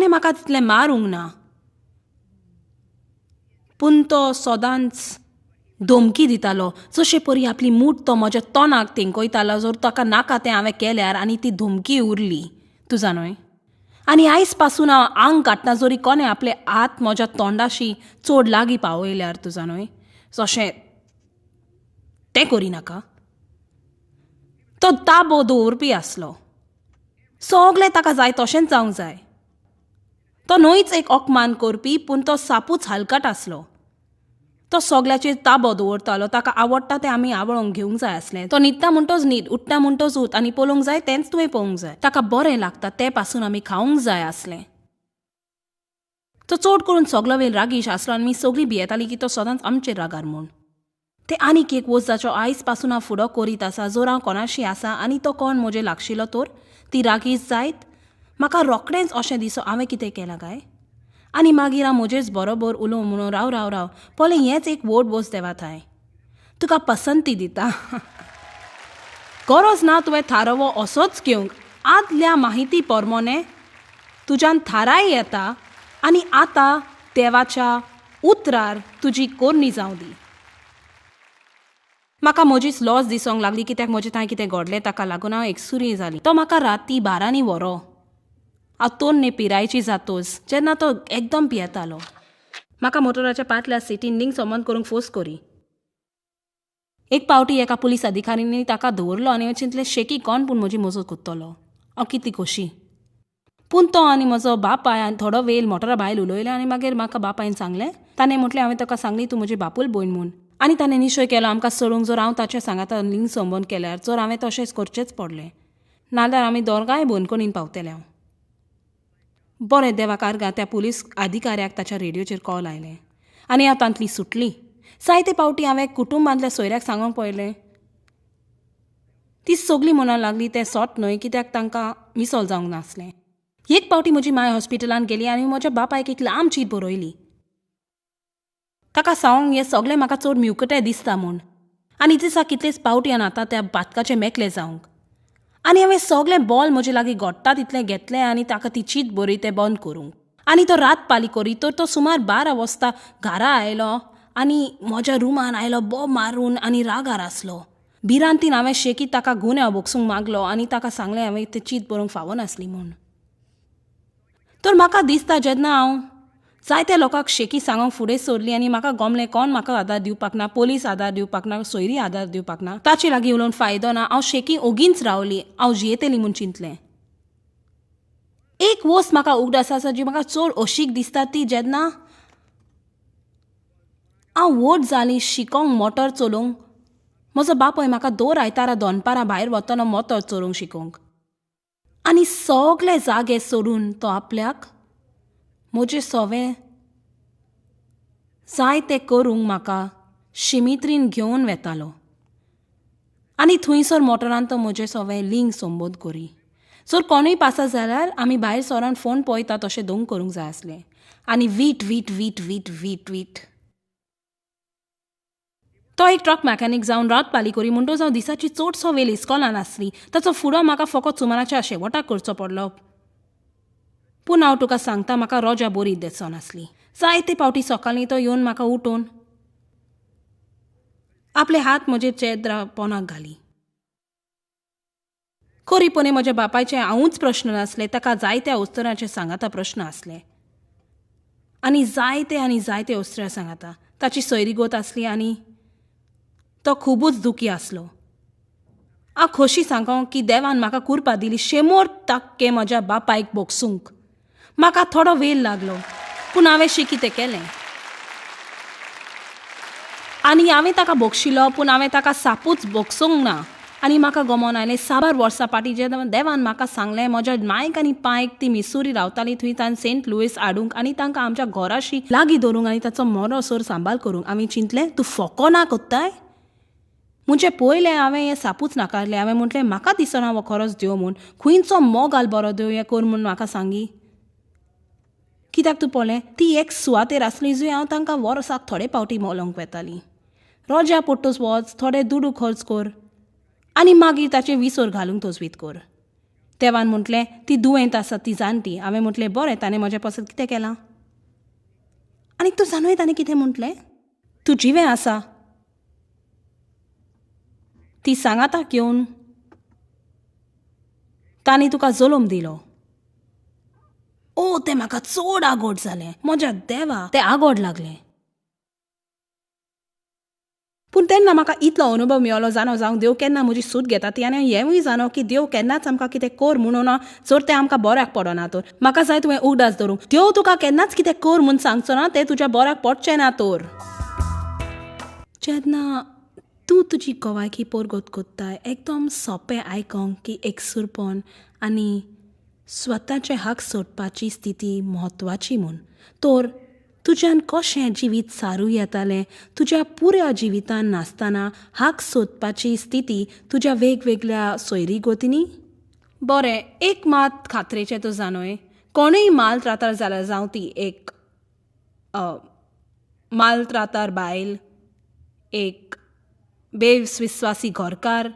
ताणें म्हाका तितलें मारूंक ना, पूण तो सदांच धमकी दितालो. जशे परी आपली मूठ तो म्हज्या तोंडाक तेंकयतालो, जर ताका नाका तें हांवें केल्यार आनी ती धमकी उरली, तूं जाणय. आनी आयज पासून हांव आंग काडटा जरी कोणें आपले हात म्हज्या तोंडाशी चड लागीं पावयल्यार, तूं जाणय, जशें तें करिनाका. तो ताबो दवरपी आसलो. सगलें ताका जाय तशेंच जावंक जाय. तो न्हयच एक अपमान करपी, पूण तो सापूच हलकट आसलो. तो सगल्याचेर ताबो दवरतालो. ताका आवडटा तें आमी आवळोंक घेवंक जाय आसलें. तो न्हिदता म्हणटोच न्हीद, उठटा म्हणटोच उठ, आनी पळोवंक जाय तेंच तुवें पळोवंक जाय. ताका बरें लागता तें पासून आमी खावंक जाय आसलें. तो चड करून सगलो वेळ रागीश आसलो आनी आमी सगळीं भियेतालीं की तो सदांच आमचेर रागार म्हूण. तें आनीक एक वस्त जाचो आयज पासून हांव फुडो करीत आसा. जर हांव कोणाशी आसा आनी तो कोण म्हजे लागशिलो तर ती रागीश जायत, म्हाका रोखडेंच अशें दिसो हांवें कितें केलां काय, आनी मागीर हांव म्हजेच बरोबर उलोवं म्हणून राव राव राव पळय, हेंच एक व्हड वस्त देवा थंय. तुका पसंती दिता. गरज ना तुवें थारोवो असोच घेवंक. आदल्या माहिती पोरमोणे तुज्यान थाराय येता आनी आतां देवाच्या उतरार तुजी कोरणी जावं दी. म्हाका म्हजीच लॉस दिसोंक लागली, कित्याक म्हजें थंय कितें घडलें ताका लागून हांव एकसुरी जाली. तो म्हाका राती 12 व्हरो. हांव तोन्ने पिरायेची जातोच जेन्ना तो एकदम पियेतालो. म्हाका मोटराच्या पाटल्या सिटीन लिंक संबंद करूंक फोर्स करी. एक पावटी एका पुलीस अधिकारीनी ताका दवरलो आनी हांवें चिंतलें शेकी कोण पूण म्हजी मजत कोत्तलो. हांव कितली खोशी. पूण तो आनी म्हजो बापाय थोडो वेळ मोटरा भायर उलयले आनी मागीर म्हाका बापायन सांगलें. ताणें म्हटलें हांवें ताका सांगली तूं म्हजी बापूल भयण म्हूण. आनी ताणें निश्चय केलो आमकां सोडूंक. जर हांव ताचे सांगाता लिंक संबंद केल्यार जर हांवें तशेंच करचेंच पडलें, नाल्यार आमी दोरगांय बंदखणीन पावतले. हांव बरें देवा कारगा त्या पुलीस अधिकाऱ्याक ताच्या रेडिओचेर कॉल आयलें आनी हांव तांतली सुटली. जायते पावटी हांवें कुटुंबांतल्या सोयऱ्याक सांगूंक पळयलें. ती सगळीं म्हणूंक लागली तें सोट न्हय, कित्याक तांकां मिसोल जावंक नासलें. एक पावटी म्हजी माय हॉस्पिटलांत गेली आनी म्हज्या बापायक एक लांब चीट बरयली. ताका सांगूंक हें सगळें म्हाका चड मिवकटें दिसता म्हूण. आनी दिसा कितलेच पावटी आनी आतां त्या बातकाचें मेकलें जावंक. आनी हांवें सगळें बॉल म्हजे लागीं घडटा तितलें घेतलें आनी ताका ती चीट बरय तें बंद करूंक. आनी तो रात पाली करी तर तो सुमार 12 वाजता घरा आयलो आनी म्हज्या रुमान आयलो बोब मारून आनी रागार आसलो. भिरांतीन हांवें शेकीत ताका गुन्यांव बोगसूंक मागलो आनी ताका सांगलें हांवें तें चीट बरोवंक फावो नासली म्हूण. तर म्हाका दिसता जेन्ना हांव जायत्या लोकांक शेकी सांगूंक फुडें सरली आनी म्हाका गमलें कोण म्हाका आदार दिवपाक ना, पोलीस आदार दिवपाक ना, सोयरी आदार दिवपाक ना, ताचे लागीं उलोवन फायदो ना. हांव शेकी ओगींच रावली. हांव जियेतली म्हूण चिंतलें. एक वस्त म्हाका उगडास आसा जी म्हाका चड अशीक दिसता ती जेन्ना हांव व्हड जाली शिकोंक मोटर चलोवंक. म्हजो बापूय म्हाका दर आयतारा दोनपारां भायर वतना मोटर चलोवंक शिकोवंक. आनी सगळे जागे सोडून तो आपल्याक म्हजें सवें जाय तें करूंक म्हाका शिमित्रीन घेवन वेतालो. आनी थंयसर मोटरान तो म्हजें सवें लिंक संबोध करी. जर कोणूय पासा जाल्यार आमी भायर सोरान फोन पळयता तशें दोंग करूंक जाय आसलें. आनी वीट वीट वीट वीट वीट वीट. तो एक ट्रक मॅकॅनीक जावन रात पाली करी म्हणटच हांव दिसाची चडसो वेळ इस्कॉलान आसली. ताचो फुडो म्हाका फकत सुमाराच्या शेवटाक करचो पडलो. पूण हांव तुका सांगता म्हाका रोजा बरी दिसो नासली. जायते पावटी सकाळीं तो येवन म्हाका उठोवन आपले हात म्हजे चेद्रा पोनाक घाली. खरीपणी म्हज्या बापायचे हांवूच प्रश्न नासले, ताका जायत्या उस्तरांचे सांगाता प्रश्न आसले. आनी जायते उस्तरा सांगाता. ताची सोयरीगोत आसली आनी तो खुबूच दुखी आसलो. हांव खोशी सांगो की देवान म्हाका कुरपा दिली 100% म्हज्या बापायक बोगसूंक. म्हाका थोडो वेळ लागलो पूण हांवें शिकी तें केलें. आनी हांवें ताका बोगशिलो पूण हांवें ताका सापूच बोगसूंक ना. आनी म्हाका गमोन आयलें 6 वर्सां फाटीं जेन्ना देवान म्हाका सांगलें म्हज्या मायक आनी पायक ती मिसुरी रावताली थंय तान सेंट लुईस हाडूंक आनी तांकां आमच्या घोराशी लागीं दवरूंक आनी ताचो मोरो सोर सांबाळ करूंक. हांवें चिंतलें तूं फोको ना कोत्ताय. म्हणजे पयलें हांवें हें सापूच नाकारलें. हांवें म्हटलें म्हाका दिसना हो खरोच देव म्हूण. खंयचो मोगाल बरो देव हें कर म्हूण म्हाका सांगी. कित्याक तूं पळय ती एक सुवातेर आसली जंय हांव तांकां वर्साक थोडे पावटी मोलोंक वेताली. रोज्या पडटूच वच, थोडे दुडू खर्च कर आनी मागीर ताचे विसर घालूंक तोजवीत कर. तेवान म्हटलें ती दुयेंत आसा ती जाणटी. हांवें म्हटलें बरें ताणें म्हज्या पासत कितें केलां. आनी तूं जाणूय ताणें कितें म्हटलें, तूं जिवें आसा ती सांगाता घेवन तांणी तुका जलोम दिलो. तें म्हाका चड आगोड जालें. म्हज्या देवा तें आगोड लागलें. पूण तेन्ना म्हाका इतलो अनुभव मेळलो जाणो जावंक देव केन्ना म्हजी सूट घेता ती. आनी हेंवूय जाणो की देव केन्नाच आमकां कितें कर म्हणून ना जर तें आमकां बऱ्याक पडना तर. म्हाका जाय तुवें उगडास धरूंक, देव तुका केन्नाच कितें कर म्हूण सांगचो ना तें तुज्या बऱ्याक पडचें ना तर. जेन्ना तूं तुजी कवायकी परगत कोत्ताय एकदम सोंपें आयकोंक की एकसुरपण आनी स्वताचें हाक सोडपाची स्थिती म्हत्वाची म्हूण, तर तुज्यान कशें जिवीत सारूं येतालें. तुज्या पुऱ्या जिवितान नासतना हाक सोदपाची स्थिती तुज्या वेगवेगळ्या सोयरीगतींनी. बरें, एक मात खात्रेचें तूं जाणोय, कोणूय मालत्रातार जाल्यार जावं ती एक मालत्रातार बायल, एक बेविस्वासी घरकार,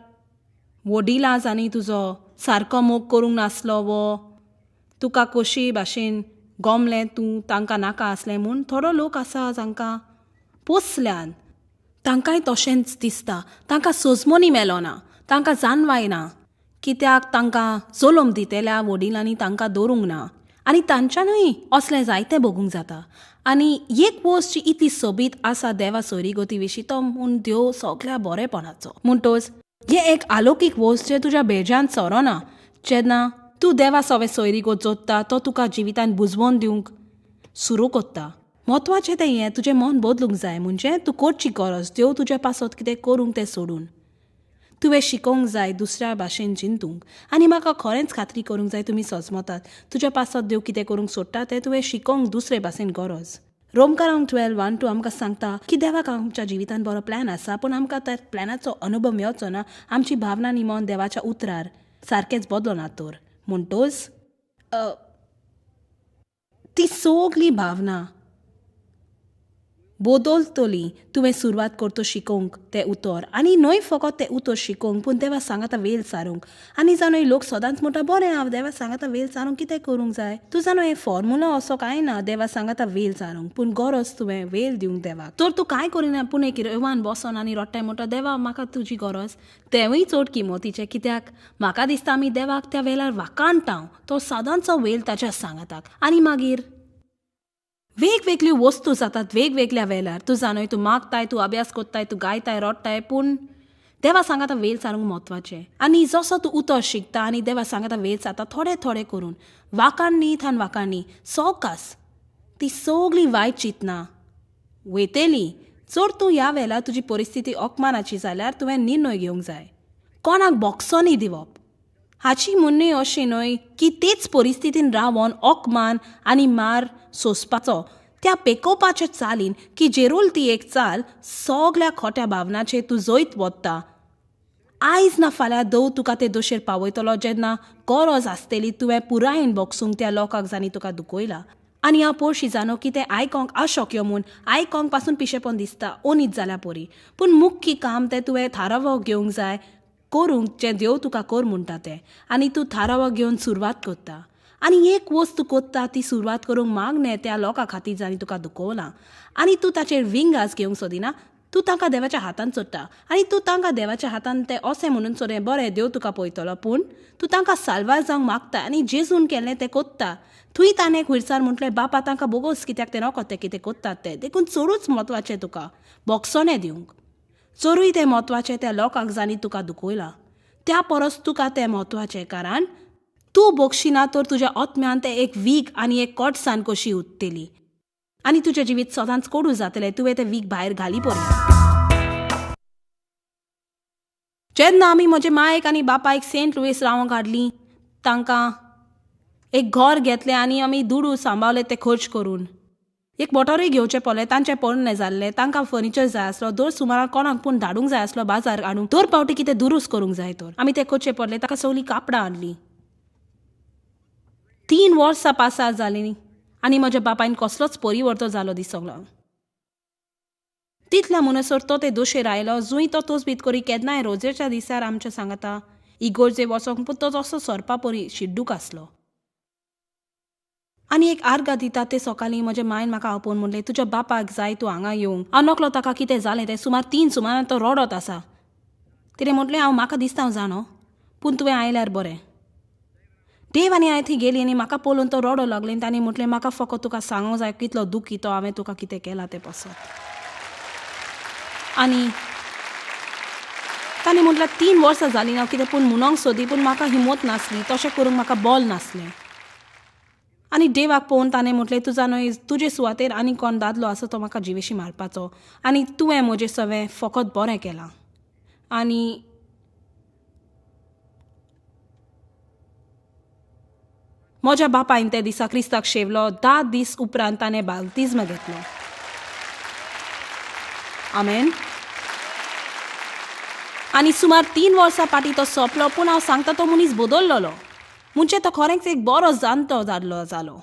वडिलांच आनी तुजो सारको मोग करूंक नासलो वो तुका कशी भाशेन गोमलें तूं तांकां नाका आसलें म्हूण. थोडो लोक आसा जांकां पोसल्यान तांकांय तशेंच दिसता. तांकां सोजमोनी मेलो ना, तांकां जानवाय ना, कित्याक तांकां जलोम दितेल्या वडिलांनी तांकां दवरूंक ना. आनी तांच्यानूय असलें जायतें भोगूंक जाता. आनी एक वस्त जी इतली सोबीत आसा देवा सोयरीगती विशीं तो म्हूण देव सगळ्या बरेपणाचो. म्हणटोच हें एक आलोकीक वस्त जें तुज्या बेजान चोरोना. जेन्ना तूं देवा सवे सोयरीगत जोडटा तो तुका जिवितान बुजवून दिवंक सुरू कोत्ता. म्हत्वाचें तें हें तुजें मन बदलूंक जाय. म्हणजे तूं करची गरज देव तुज्या पासत कितें करूंक तें सोडून तुवें शिकोवंक जाय दुसऱ्या भाशेन जिंतूंक. आनी म्हाका खरेंच खात्री करूंक जाय तुमी सजमतात तुज्या पासत देव कितें करूंक सोडटा तें तुवें शिकोवंक दुसरे भाशेन गरज. रोमकारांक 12:1-2 आमकां सांगता की देवाक आमच्या जिवितान बरो प्लॅन आसा, पूण आमकां त्या प्लॅनाचो अनुभव मेळचो ना आमची भावना आनी मन देवाच्या उतरार सारकेंच बदलोना तर. म्हणटोच ती सगळी भावना बदलतली तुवें सुरवात करतो शिकोवंक तें उतर. आनी न्हय फकत तें उतर शिकोवंक पूण देवा सांगाता वेल सारूंक. आनी जाणो लोक सदांच म्हणटा बरें हांव देवा सांगाता वेल सारूंक कितें करूंक जाय. तूं जाणो हें फॉर्मुलो असो कांय ना देवा सांगाता वेल सारूंक, पूण गरज तुवें वेल दिवंक देवाक. तर तूं कांय करिना पूण एक रेवान बसोन आनी रोट्टाय म्हणटा देवा म्हाका तुजी गरज. तेंवूय चड किंमतीचें, कित्याक म्हाका दिसता आमी देवाक त्या वेळार वाकाणटाव तो सदांचो वेल ताच्या सांगाताक. आनी मागीर वेगवेगळ्यो वस्तू जातात वेगवेगळ्या वेळार. तूं जाणय तूं मागताय, तूं अभ्यास कोत्ताय, तूं गायताय, रोडटाय, पूण देवा सांगाता वेल सारूंक म्हत्वाचें. आनी जसो तूं उतर शिकता आनी देवा सांगाता वेल जाता थोडें थोडें करून वाकाणणी थान वाकाणणी सवकास ती सगळी वायट चिंतना वयतली. जर तूं ह्या वेळार तुजी परिस्थिती अकमानाची जाल्यार तुवें निर्णय घेवंक जाय. कोणाक बोक्सोनी दिवप हाची म्हणणी अशी न्हय की तेच परिस्थितीन रावन अकमान आनी मार सोंसपाचो त्या पेकोवपाच्या चालीन की जेरोल ती एक चाल सगळ्या खोट्या भावनाचेर तूं जैत वता. आयज ना फाल्यां देव तुका ते दोशेर पावयतलो जेन्ना गरज आसतली तुवें पुरायेन बोगसूंक त्या लोकांक जांणी तुका दुखयला. आनी हांव पळशी जाणो की तें आयकोंक अशक्य म्हूण आयकोंक पासून पिशेपण दिसता ओनीत जाल्या परी. पूण मुख्य काम तें तुवें थारावो घेवंक जाय करूंक जें देव तुका कर म्हणटा तें. आनी तूं थारावो घेवन सुरवात करता आनी एक वस्त कोत्ता ती सुरवात करूंक मागणें त्या लोकां खातीर जांणी तुका दुखोवलां. आनी तूं ताचेर विंगास घेवंक सोदिना. तूं तांकां देवाच्या हातान सोडटा आनी तूं तांकां देवाच्या हातान तें अशें म्हणून सोडें बरें देव तुका पळयतलो, पूण तूं तांकां साल्वार जावंक मागता आनी जेजून केलें तें कोत्ता. थंय ताणें खुर्सार म्हटलें बापा तांकां बोगोस कित्याक तें नकळो तें कितें कोत्तात तें देखून चडूच म्हत्वाचें तुका बोगसोनें दिवंक. चोरूय तें म्हत्वाचें त्या लोकांक जांणी तुका दुखयलां त्या परस तुका तें म्हत्वाचें, कारण तूं बोगशिना तर तुज्या आत्म्यान तें एक वीग आनी एक कोटसाण कशी उरतली आनी तुजें जिवीत सदांच कोडू जातलें तुवें तें वीग भायर घाली पडलें. जेन्ना आमी म्हजे मायक आनी बापायक सेंट लुईस रावंक हाडलीं तांकां एक घर घेतलें आनी आमी दुडू सांबाळलें तें खर्च करून. एक मोटरूय घेवचें पडलें, तांचें पोरणें जाल्लें, तांकां फर्निचर जाय आसलो, दर सुमाराक कोणाक पूण धाडूंक जाय आसलो बाजार हाडूंक, दर पावटी कितें दुरुस्त करूंक जाय तर आमी तें करचें पडलें. ताका सगळीं कापडां हाडलीं. 3 वर्सां पासार जालीं आनी म्हज्या बापायन कसलोच परिवर्तन जालो दिसलो. तितल्या म्हणसर तो ते दोशेर आयलो जुंय तो तोच भित करी केन्नाय रोजेच्या दिसार आमच्या सांगाता इगोर्जे वचोंक पूण तो तसो सरपा परी शिड्डूक आसलो. आनी एक आर्गां दिता ते सकाळीं म्हजे मायन म्हाका आपोवन म्हणलें तुज्या बापाक जाय तूं हांगा येवंक. हांव नकलो ताका कितें जालें तें. सुमार 3 सुमारान तो रडत आसा. तिणें म्हटलें म्हाका दिसता हांव जाणो पूण तुवें आयल्यार बरें. देव आनी हांवें थंय गेली आनी म्हाका पळोवन तो रडो लागलो आनी ताणें म्हटलें म्हाका फकत तुका सांगूंक जाय कितलो दुखी तो हांवें तुका कितें केलां तें पसत. आनी ताणें म्हटल्यार 3 वर्सां जालीं हांव कितें पूण म्हणोंक सोदी पूण म्हाका हिंमत नासली. तशें करूंक म्हाका बॉल नासलें. आनी देवाक पळोवन ताणें म्हटलें तूं जाणय तुजे सुवातेर आनी कोण दादलो आसा तो म्हाका जिवेशी मारपाचो आनी तुवें म्हजें सगळें फकत बरें केलां. आनी म्हज्या बापायन त्या दिसा क्रिस्ताक शेवलो. 10 दीस उपरांत ताणें बाप्तिस्म घेतलो. आमेन. आनी सुमार 3 वर्सां फाटीं तो सोंपलो पूण हांव सांगता तो मनीस बदललोलो. म्हणजे तो खरेंच एक बरो जाणटो जालो.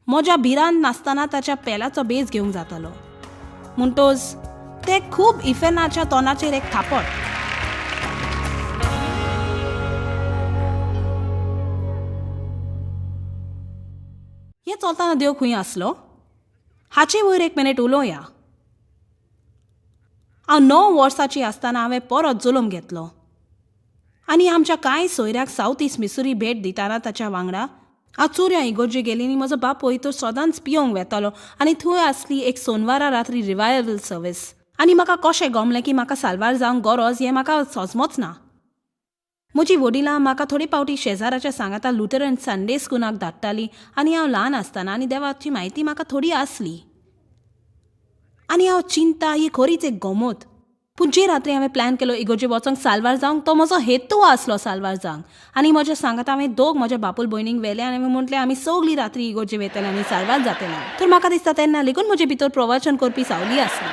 म्हज्या भिरांत नासतना ताच्या पेलाचो बेज घेवंक जातालो. म्हणटोच ते खूब इफेनाच्या तोंडाचेर एक थापट. हें चलतना देव खंय आसलो हाचे वयर 1 मिनीट उलोवया. हांव 9 वर्साची आसतना हांवें परत जल्म घेतलो आनी आमच्या कांय सोयऱ्याक सावथ ईस्ट मिसुरी भेट दिताना ताच्या वांगडा हांव चोऱ्या इगोर्जे गेली आनी म्हजो बाप पळय तो सदांच पियोंक वेतालो आनी थंय आसली एक सोनवारा रात्री रिवायवल सर्वीस. आनी म्हाका कशें गमलें की म्हाका साल्वार जावंक गरज हें म्हाका समजच ना. म्हजीं वडिलां म्हाका थोडे फावटी शेजाराच्या सांगाता लुथरन संडे स्कुलाक धाडटालीं आनी हांव ल्हान आसतना आनी देवाची म्हायती म्हाका थोडी आसली. आनी हांव चिंता ही खरीच एक गमत. पूण जे रात्री हांवें प्लॅन केलो इगोर्जे वचोंक साल्वार जावंक तो म्हजो हेतू आसलो साल्वार जावंक. आनी म्हज्या सांगाता हांवें दोग म्हज्या बापूल भयणीक व्हेले आनी हांवें म्हटलें आमी सगळीं रात्री इगोर्जे वयतले आनी साल्वार जातलें. तर म्हाका दिसता तेन्ना लेगून म्हजे भितर प्रवचन करपी सावली आसली.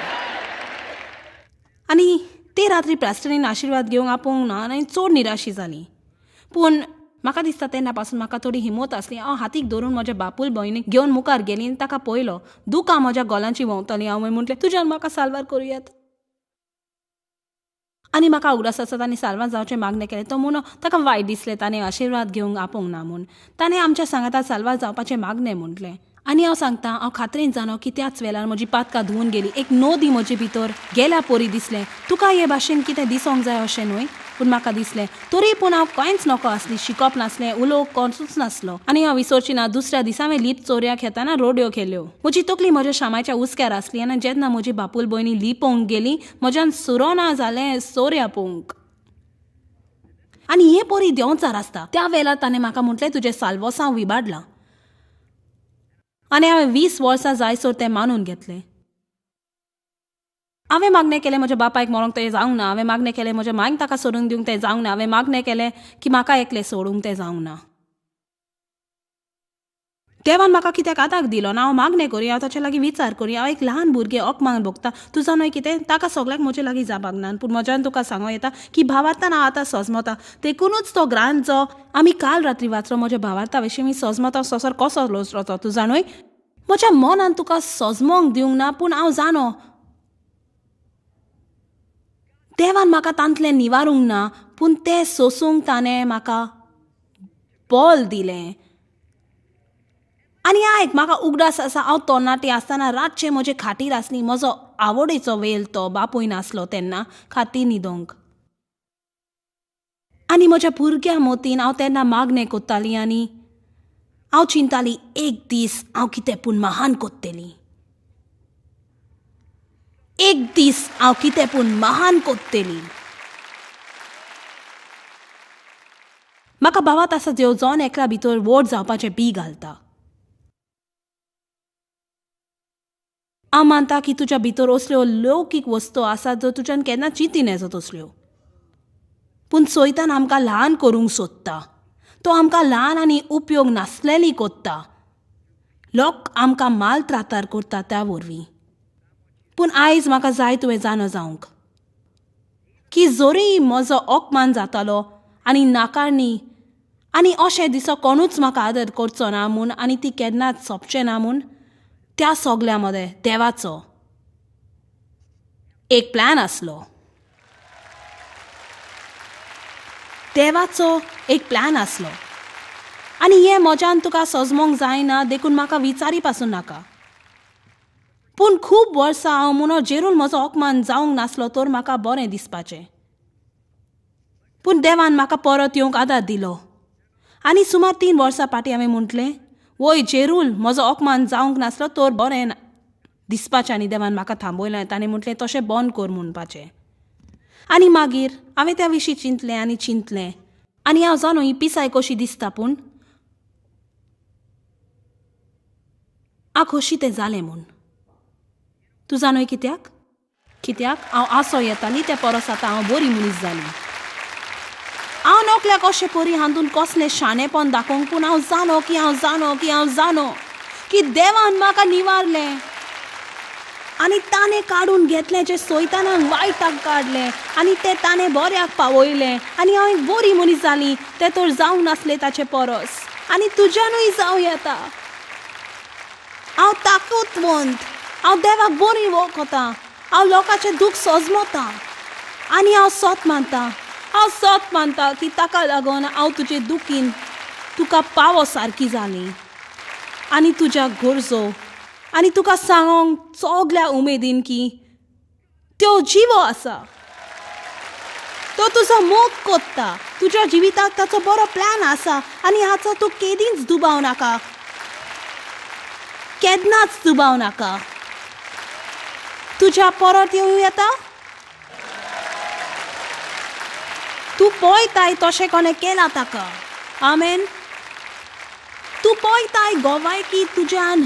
आनी ते रात्री प्लास्टरीन आशिर्वाद घेवंक आपोवंक ना आनी चड निराशी जाली. पूण म्हाका दिसता तेन्ना पासून म्हाका थोडी हिंमत आसली. हांव हातीक धरून म्हज्या बापूल भयणीक घेवन मुखार गेली आनी ताका पळयलो. दुकां म्हज्या गोलांची भोंवतली. हांवें म्हटलें तुज्यान म्हाका साल्वार करुयात. आनी म्हाका उगडास आसा ताणें साल्वार जावचें मागणें केलें. तो म्हणून ताका वायट दिसलें ताणें आशिर्वाद घेवंक आपोवंक ना म्हूण. ताणें आमच्या सांगाता साल्वार जावपाचें मागणें म्हटलें. आनी हांव सांगता हांव खात्रेन जाणो की त्याच वेळार म्हजी पातकां धुवन गेली. एक नोदी म्हजे भितर गेल्या परी दिसलें. तुका हे भाशेन कितें दिसोंक जाय अशें न्हय पूण म्हाका दिसलें तरी पूण हांव कांयच नको आसली. शिकप नासलें उलोवंक कोणूच नासलो. आनी हांव विसरची ना दुसऱ्या दिसा हांवें लीप चोरयाक येताना रोड्यो केल्यो. म्हजी तकली म्हज्या शामाच्या उस्क्यार आसली आनी जेन्ना म्हजी बापूल भयणी लिपोवंक गेली म्हज्यान सुरो ना जालें चोरया पोवंक. आनी हे परी देंवचार आसता. त्या वेळार ताणें म्हाका म्हटलें तुजें साल्वोसांव विबाडलां. आनी हांवें 20 वर्सां जायसर तें मानून घेतलें. हांवें मागणें केलें म्हज्या बापायक मरोंक तें जावंक ना. हांवें मागणें केलें म्हज्या मांयक ताका सोडून दिवंक तें जावंक ना. हांवें मागणें केलें की म्हाका एकलें सोडूंक तें जावंक ना. देवान म्हाका कित्याक आताक दिलो ना. हांव मागणें करी हांव ताचे लागीं विचार करी. हांव एक ल्हान भुरगें ओकमांग भोगता. तूं जाणय कितें ताका सगळ्याक म्हजे लागीं जावपाक ना. पूण म्हज्यान तुका सांगो येता की भावार्थान हांव आतां सजमता. देखूनच तो ग्रांथ जो आमी काल रात्री वाचलो म्हज्या भावार्था विशीं मी सजमता ससर कसो लोचलो तूं जाणय. म्हज्या मनान तुका सजमोंक दिवंक ना पूण हांव जाणो देवान म्हाका तांतलें निवारूंक ना पूण तें सोसूंक ताणें म्हाका बॉल दिलें. आनी आयक म्हाका उगडास आसा हांव तरणाटी आसतना रातचें म्हजे खाटीर आसली. म्हजो आवडीचो वेल तो बापूय नासलो तेन्ना खाटी न्हिदोंक. आनी म्हज्या भुरग्या मोतीन हांव तेन्ना मागणें कोत्ताली आनी हांव चिंताली एक दीस हांव कितें पूण महान कोत्तेली. एक दीस हांव कितें पूण महान कोत्तेली. म्हाका भावात आसा देव जोन एकल्या भितर व्हड जावपाचें बी घालता. हांव मानता की तुज्या भितर असल्यो लौकीक वस्तू आसात ज्यो तुज्यान केन्ना चिंती नेजत असल्यो. पूण सैतान आमकां ल्हान करूंक सोदता. तो आमकां ल्हान आनी उपयोग नासलेली कोत्ता. लोक आमकां माल त्रातार करता त्या वरवीं. पूण आयज म्हाका जाय तुवें जाणो जावंक की जोरी म्हजो ओकमान जातालो आनी नाकारणी आनी अशें दिसो कोणूच म्हाका आदर करचो ना म्हूण आनी ती केन्नाच सोंपचें ना म्हूण त्या सगल्या मदें देवाचो एक प्लॅन आसलो. देवाचो एक प्लॅन आसलो आनी हे म्हज्यान तुका सजमोंक जायना देखून म्हाका विचारी पासून नाका. पूण खूब वर्सां हांव म्हणून जेरून म्हजो अपमान जावंक नासलो तर म्हाका बरें दिसपाचें. पूण देवान म्हाका परत येवंक आदार दिलो आनी सुमार 3 वर्सां फाटीं हांवें म्हटलें वय जेरूल म्हजो अपमान जावंक नासलो तर बरें दिसपाचें आनी देवान म्हाका थांबयलें. ताणें म्हटलें तशें बंद कर म्हणपाचें. आनी मागीर हांवें त्या विशीं चिंतलें आनी हांव जाणो ही पिसाय कशी दिसता पूण हांव खोशी तें जालें म्हूण. तूं जाणोय कित्याक हांव आसो येताली त्या परस आतां हांव बरी मनीस जाली. हांव नकल्याक अशें परी हातून कसलें शाणेपण दाखोवंक पूण हांव जाणो की देवान म्हाका निवारलें आनी ताणें काडून घेतलें जें सैतानाक वायटाक काडलें आनी तें ताणें बऱ्याक पावयलें आनी हांव एक बरी मनीस जाली. तें तर जावंक नासलें ताचे परस आनी तुज्यानूय जावं येता. हांव ताकदवंत, हांव देवाक बरी वळखता, हांव लोकांचें दूख सजमोता आनी हांव सत मानता की ताका लागून हांव तुजे दुखीन तुका पावो सारकी जाली आनी तुज्या गरजो आनी तुका सांगोंक सगल्या उमेदीन की त्यो जिवो आसा. तो तुजो मोग कोत्ता, तुज्या जिविताक ताचो बरो प्लॅन आसा आनी हाचो तूं केदींच दुबाव नाका, केन्नाच दुबाव नाका. तुज्या परत येवं येता. तूं पळयताय तशें कोणें केलां ताका. आमेन. तूं पळयताय गोवायकी तुज्यान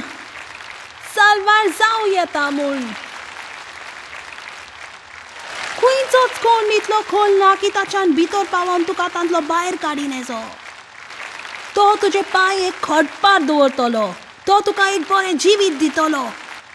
साल्वार जावं येता म्हूण. खंयचोच कोण इतलो खोल ना की ताच्यान भितर पावोन तुका तांतलो भायर काडीन येजो. तो तुजे पांय एक खडपार दवरतलो, तो तुका एक बरें जिवीत दितलो,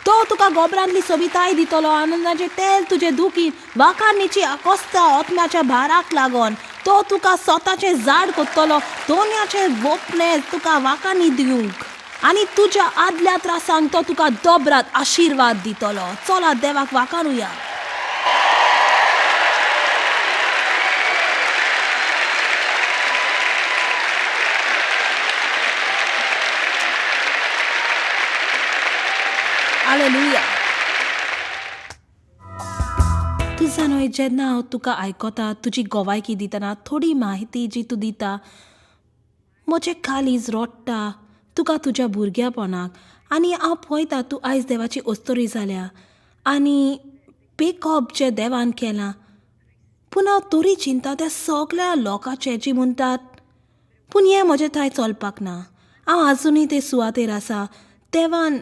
तो तुका गोबरांतली सोबिताय दितलो, आनंदाचें तेल तुजे दुखीन, वाखाणणेची आकोस्ता आत्म्याच्या भाराक लागोन तो तुका स्वताचें झाड कोत्तलो, दोन्याचें वोपणें तुका वाखाणी दिवंक आनी तुज्या आदल्या त्रासांक तो तुका दोबरात आशिर्वाद दितलो. चला देवाक वाखाणुया. हालेलुया. तूं जाणोय जेन्ना हांव तुका आयकता तुजी गोवायकी दितना थोडी म्हायती जी तूं दिता म्हजें काळीज रोडटा तुका तुज्या भुरग्यापणाक आनी हांव पळयता तूं आयज देवाची ओस्तोरी जाल्या आनी पेकअप जें देवान केलां. पूण हांव तोरी चिंता त्या सगल्या लोकांचें जी म्हणटात पूण हें म्हजें थंय चलपाक ना. हांव आजुनूय ते सुवातेर आसा. देवान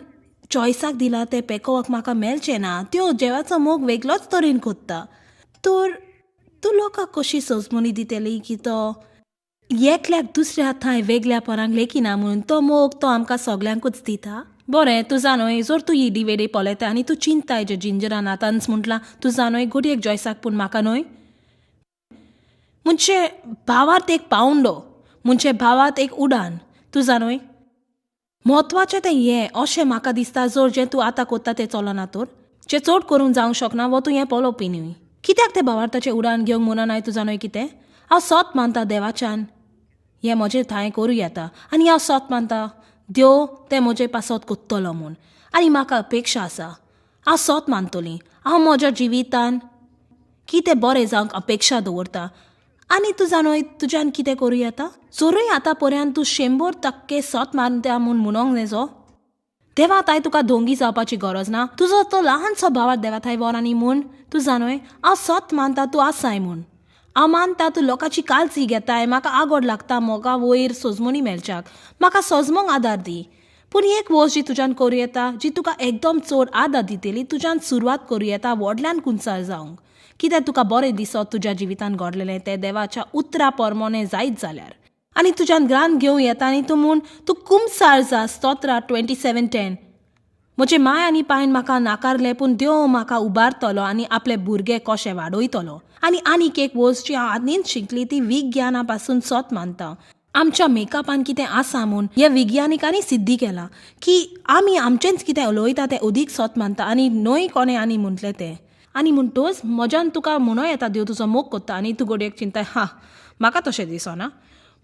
चॉयसाक दिला तें पेकोवप म्हाका मेळचें ना. त्यो देवाचो मोग वेगळोच तरेन कोत्ता. तर तूं लोकांक कशी सजमोनी दितली की तो एकल्याक दुसऱ्या थंय वेगळ्यापणाक लेखिना म्हणून तो मोग तो आमकां सगल्यांकूच दिता. बरें, तूं जाणोय जर तूं ही डिवेडे पळयता आनी तूं चिंताय जे जिंजरान आतांच म्हटलां तूं जाणोय घडयेक जॉयसाक पूण म्हाका न्हय. म्हणजे भावार्थ एक पावंडो, म्हणजे भावार्थ एक उडान. तूं जाणोय म्हत्वाचें तें हें अशें म्हाका दिसता जर जें तूं आतां कोत्ता तें चलना तर जें चड करूंक जावंक शकना वो तूं हें पळोवपी न्हय. कित्याक तें भावार्थाचें उडान घेवंक म्हणून हांवें तूं जाणोय कितें हांव सत मानता देवाच्यान हें म्हजें थंय करूं येता आनी हांव सत मानता देव तें म्हजे पासत कोत्तलो म्हूण आनी म्हाका अपेक्षा आसा. हांव सत मानतलीं. हांव म्हज्या जिवितान कितें बरें जावंक अपेक्षा दवरता आनी तूं जाणोय तुज्यान कितें करूं येता. जरूय आतां पर्यंत तूं 100% सत मानता म्हूण म्हणोंक नजो देवा थंय तुका धोंगी जावपाची गरज ना. तुजो तो ल्हानसो भावार्थ देवा थंय वरांनी म्हूण तूं जाणोय हांव सत मानता तूं आसाय म्हूण. हांव मानता तूं लोकांची काळजी घेताय. म्हाका आगोड लागता मोगा वयर सजमोनी मेळच्याक. म्हाका सजमोंक आदार दी. पूण एक वस्त जी तुज्यान करूं येता जी तुका एकदम चड आदार दितली तुज्यान सुरवात करूं येता व्हडल्यान कुंचार जावंक. कितें तुका बरें दिसत तुज्या जिवितान घडलेलें तें देवाच्या उतरा परमोणें जायत जाल्यार आनी तुज्यान ग्रांत घेवं येता आनी तूं म्हूण तूं कुंचार जा. स्तोत्रा 27:10 म्हजे माय आनी पायन म्हाका नाकारलें पूण देव म्हाका उबारतलो आनी आपले भुरगे कशें वाडयतलो. आनी आनीक एक वस्त जी हांव आदींच शिकली ती विज्ञाना पासून सत मानता. आमच्या मेकअपान कितें आसा म्हूण हे विज्ञानिकांनी सिद्धी केलां की आमी आमचेंच कितें उलयता तें अदीक सत मानता आनी न्हय कोणें आनी म्हटलें तें. आनी म्हणटोच म्हज्यान तुका म्हणो येता देव तुजो मोग कोत्ता आनी तूं घडयेक चिंताय म्हाका तशें दिसना.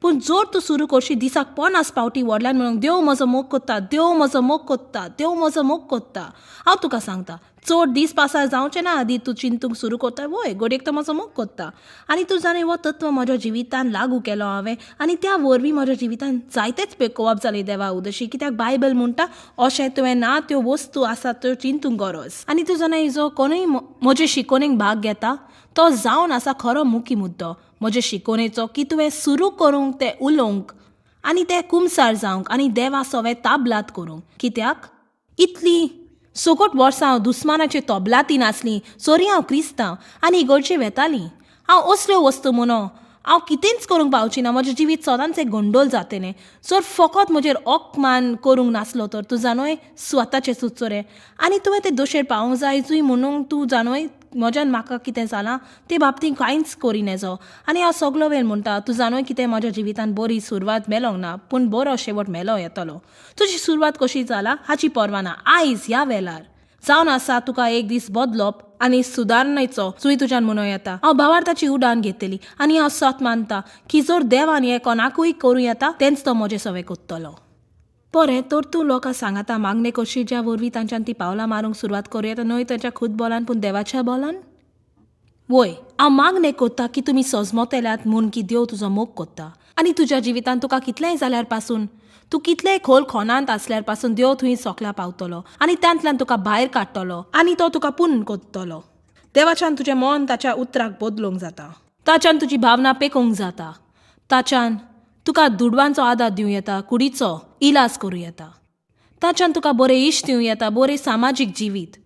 पूण जोर तूं सुरू करशी दिसाक 50 फावटी व्हडल्यान म्हणून देव म्हजो मोग कोत्ता, देव म्हजो मोग कोत्ता, देव म्हजो मोग कोत्ता, हांव तुका सांगता चड दीस पासार जावचें ना आदी तूं चिंतूंक सुरू कोत्ता वय घडयेक तो म्हजो मोग कोत्ता. आनी तूं जाणें हो तत्व म्हज्या जिवितान लागू केलो हांवें आनी त्या वरवीं म्हज्या जिवितान जायतेच पेकोवप जाली देवा उदशी. कित्याक बायबल म्हणटा अशें तुवें ना त्यो वस्तू आसात त्यो चिंतूंक गरज. आनी तूं जाणा जो कोणूय म्हजे शिकोवणेक भाग घेता तो जावन आसा खरो मुखी मुद्दो म्हजे शिकोवणेचो की तुवें सुरू करूंक तें उलोवंक आनी तें कुमसार जावंक आनी देवा सवें ताबलात करूंक. कित्याक इतली सोगोट वर्सां हांव दुस्मानाचे तोबलातीन आसलीं सोरी हांव क्रिस्तांव आनी इगर्जे वेतालीं. हांव असल्यो वस्तू म्हणो हांव कितेंच करूंक पावची ना. म्हजें जिवीत सदांच एक गोंडोल जातलें. जर फकत म्हजेर ओकमान करूंक नासलो तर तूं जाणोय स्वताचें सुचोरे आनी तुवें तें दोशेर पावूंक जाय जूय म्हणून तूं जाणोय म्हज्यान म्हाका कितें जालां ते बाबतींत कांयच करी नजो. आनी हांव सगलो वेळ म्हणटा तूं जाणोय कितें म्हज्या जिवितान बरी सुरवात मेलोंक ना पूण बरो शेवट मेलो येतलो. तुजी सुरवात कशी जाला हाची पर्वा ना. आयज ह्या वेळार जावन आसा तुका एक दीस बदलप आनी सुदारणेचो चूय तुज्यान म्हणूं येता. हांव भावार्थाची उडान घेतली आनी हांव सत मानता की जर देवान हें कोणाकूय करूं येता तेंच तो म्हजे सवें कोत्तलो. बरें तर तूं लोकांक सांगता मागणे कशी ज्या वरवीं तांच्यान ती पावलां मारूंक सुरवात करूं येता न्हय तांच्या खुद बोलान पूण देवाच्या बोलान. वय हांव मागणे कोत्ता की तुमी सजमोतेल्यात म्हूण की देव तुजो मोग कोत्ता आनी तुज्या जिवितान तुका कितलेंय जाल्यार पासून तूं कितलेय खोल खोनांत आसल्यार पासून देव थंय सोकल्या पावतलो आनी त्यांतल्यान तुका भायर काडटलो आनी तो तुका पुन्न कोत्तलो. देवाच्यान तुजें मन ताच्या उतराक बदलूंक जाता. ताच्यान तुजी भावना पेकोवंक जाता. ताच्यान तुका दुडवांचो आदार दिवं येता, कुडीचो इलाज करूं येता. ताच्यान तुका बरे इश्ट दिवं येता, बरे सामाजीक जिवीत.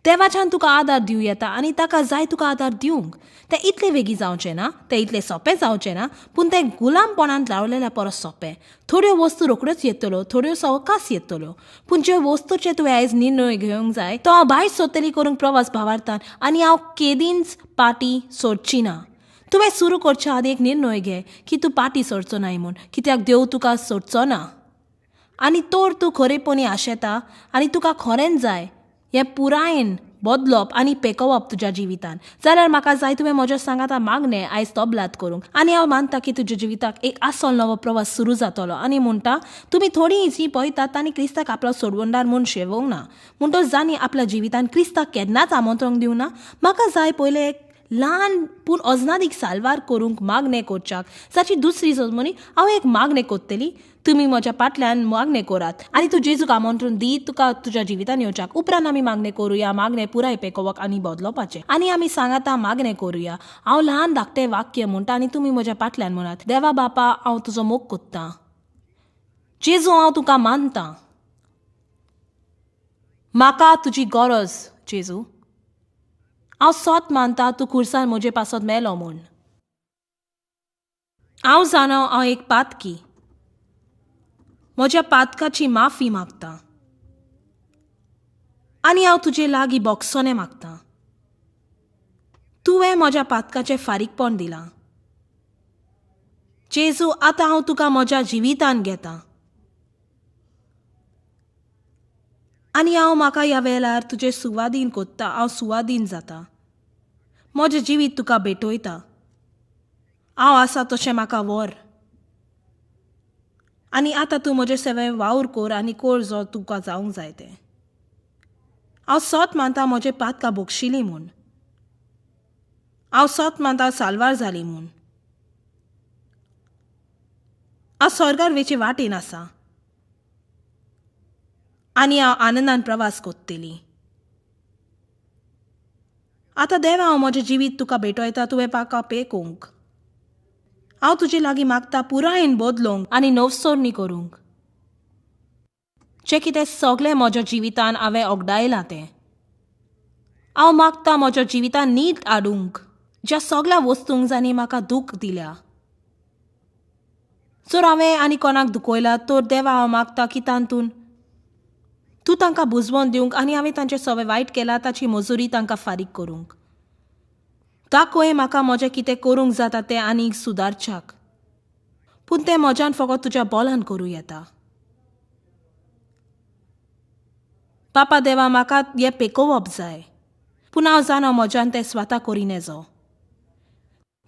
देवाच्यान तुका आदार दिवं येता आनी ताका जाय तुका आदार दिवंक. तें इतलें वेगी जावचें ना, तें इतलें सोंपें जावचें ना पूण तें गुलामपणांत लावलेल्या परस सोंपें. थोड्यो वस्तू रोखड्योच येतल्यो, थोड्यो सवकास येतल्यो पूण ज्यो वस्तूचे तुवें आयज निर्णय घेवंक जाय तो हांव भायर सोदतली करूंक प्रवास भावार्थान आनी हांव केदींच पाटी सोडची ना. तुवें सुरू करच्या आदी एक निर्णय घे की तूं पाटी सोडचो नाय म्हूण. कित्याक देव तुका सोडचो ना आनी तोर तूं खरेपणी आशेता आनी तुका खरेंच जाय हें पुरायेन बदलप आनी पेकोवप तुज्या जिवितान जाल्यार म्हाका जाय तुवें म्हज्या सांगाता मागणें आयज तबलात करूंक. आनी हांव मानता की तुज्या जिविताक एक आसल नवो प्रवास सुरू जातलो. आनी म्हणटा तुमी थोडीं जीं पळयतात तांणी क्रिस्ताक आपलो सोडवणदार म्हूण शेवूंक ना म्हणटच जाणी आपल्या जिवितान क्रिस्ताक केन्नाच आमंत्रण दिवं ना. म्हाका जाय पयलें एक ल्हान पूण अजनादीक साल्वार करूंक मागणें करच्याक जाची दुसरी जजमनी हांव एक मागणें कोत्तली. तुमी म्हज्या फाटल्यान मागणें करात आनी तूं जेजूक आमंत्रण दी तुका तुज्या जिवितान येवच्याक. उपरांत आमी मागणें करुया मागणें पुराय पेकोवप आनी बदलोवपाचें आनी आमी सांगाता मागणें करुया. हांव ल्हान धाकटें वाक्य म्हणटा आनी तुमी म्हज्या फाटल्यान म्हणात. देवा बापा हांव तुजो मोग कोत्तां. जेजू हांव तुका मानतां. म्हाका तुजी गरज जेजू. हांव सोत मानता तूं खुर्सान म्हजे पासत मेलो म्हूण. हांव जाणो हांव एक पातकी. म्हज्या पातकाची माफी मागतां आनी हांव तुजे लागीं बोगसोने मागतां. तुवें म्हज्या पातकाचें फारीकपण दिलां. जेजू आतां हांव तुका म्हज्या जिवितान घेतां आनी हांव म्हाका ह्या वेळार तुजे सुवादीन कोत्ता. हांव सुवादीन जाता. म्हजें जिवीत तुका भेटयता. हांव आसा तशें म्हाका व्हर आनी आतां तूं म्हजे सेवें वावर कर आनी कोर जो तुका जावंक जाय तें. हांव सोत मानता म्हजे पातकां बोगशिलीं म्हूण. हांव सोत मानता साल्वार जाली म्हूण. हांव स्वर्गार वेचे वाटेन आसा आनी हांव आनंदान प्रवास कोत्तली. आतां देवा हांव म्हजें जिवीत तुका भेटयता तुवें म्हाका पेकोवंक. हांव तुजे लागीं मागता पुरायेन बदलोवंक आनी नवसोरणी करूंक. जें कितें सगलें म्हज्या जिवितान हांवें ओगडायलां तें हांव मागता म्हज्या जिवितान नीट हाडूंक. ज्या सगल्या वस्तूंक जांणी म्हाका दूख दिल्या जर हांवें आनी कोणाक दुखयलां तर देवा हांव मागता की तांतून तूं तांकां बुजवण दिवंक आनी हांवें तांचे सवें वायट केलां ताची मजुरी तांकां फारीक करूंक. दाखय म्हाका म्हजें कितें करूंक जाता तें आनीक सुदारच्याक पूण तें म्हज्यान फकत तुज्या बोलान करूं येता. पापा देवा म्हाका हें पेकोवप जाय. पूण हांव जाणा म्हज्यान तें स्वता करी नजो.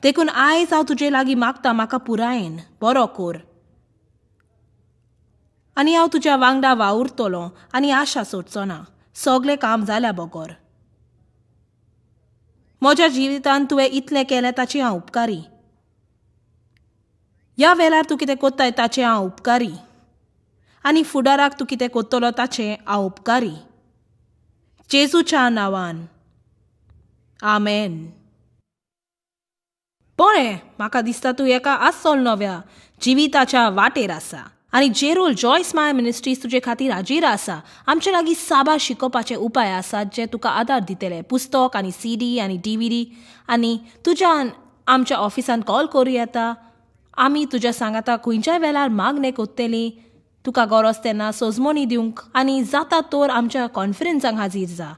देखून आयज हांव तुजे लागीं मागता म्हाका पुरायेन बरो कोर. आनी हांव तुज्या वांगडा वावुरतलों आनी आशा सोडचो ना. सगलें काम जाल्या बगोर. म्हज्या जिवितांत तुवें इतलें केलें ताची हांव उपकारी. ह्या वेळार तूं कितें कोत्ताय ताचें हांव उपकारी. आनी फुडाराक तूं कितें कोत्तलो ताचें हांव उपकारी. जेजूच्या नांवान आमेन. बरें, म्हाका दिसता तूं एका आसोल नव्या जिविताच्या वाटेर आसा आनी जेरोल जॉय स्मायल मिनिस्ट्रीज तुजे खातीर हाजीर आसा. आमचे लागीं साबा शिकोवपाचे उपाय आसात जे तुका आदार दितले. पुस्तक आनी CD आनी DVD. आनी तुज्यान आमच्या ऑफिसान कॉल करूं येता. आमी तुज्या सांगाता खंयच्याय वेळार मागणें कोत्तेली. तुका गरज तेन्ना सोजमोनी दिवंक आनी जाता तोर आमच्या कॉन्फरन्सांक हाजीर जा.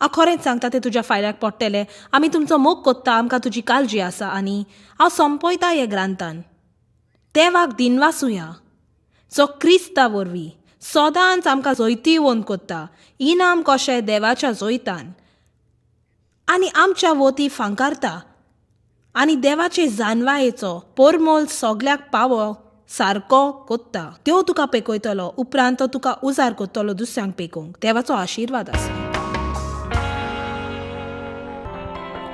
हांव खरेंच सांगता तें तुज्या फायल्याक पडटलें. आमी तुमचो मोग कोत्ता. आमकां तुजी काळजी आसा. आनी हांव सोंपयता हे ग्रांतान. देवाक दिनवासुया जो क्रिस्ता वरवीं सदांच आमकां जैतिवंत कोत्ता. इनाम कशें देवाच्या जैतान आनी आमच्या वोती फांकारता. आनी देवाचे जानवायेचो पोरमोल सगल्याक पावो सारको कोत्ता. देव तुका पेकयतलो. उपरांत तो तुका उजार कोत्तलो दुसऱ्यांक पेकोवंक. देवाचो आशिर्वाद आसा.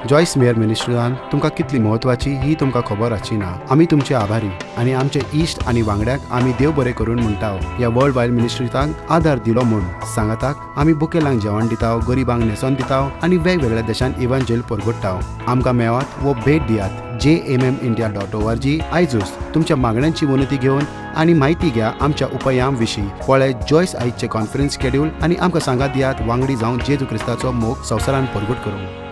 जॉयस मेयर मिनिस्ट्रीजान तुमकां कितली म्हत्वाची ही तुमकां खबर आसची ना. आमी तुमचे आभारी आनी आमचे इश्ट आनी वांगड्याक आमी देव बरें करून म्हणटाव. ह्या वर्ल्ड वायड मिनिस्ट्रीजांक आदार दिलो म्हूण सांगाताक आमी बुकेलांक जेवण दिताव, गरिबांक न्हेसोन दिताव आनी वेगवेगळ्या देशांत इव्हँजल परगट्टाव. आमकां मेळात वो भेट दियात jmmindia.org. आयजूच तुमच्या मागण्यांची उन्नती घेवन आनी म्हायती घ्या आमच्या उपायां विशीं. पळय जॉयस आयजचे कॉन्फरन्स शेड्यूल आनी आमकां सांगात दियात वांगडी जावन जेजू क्रिस्ताचो मोग संवसारान परगट करूंक.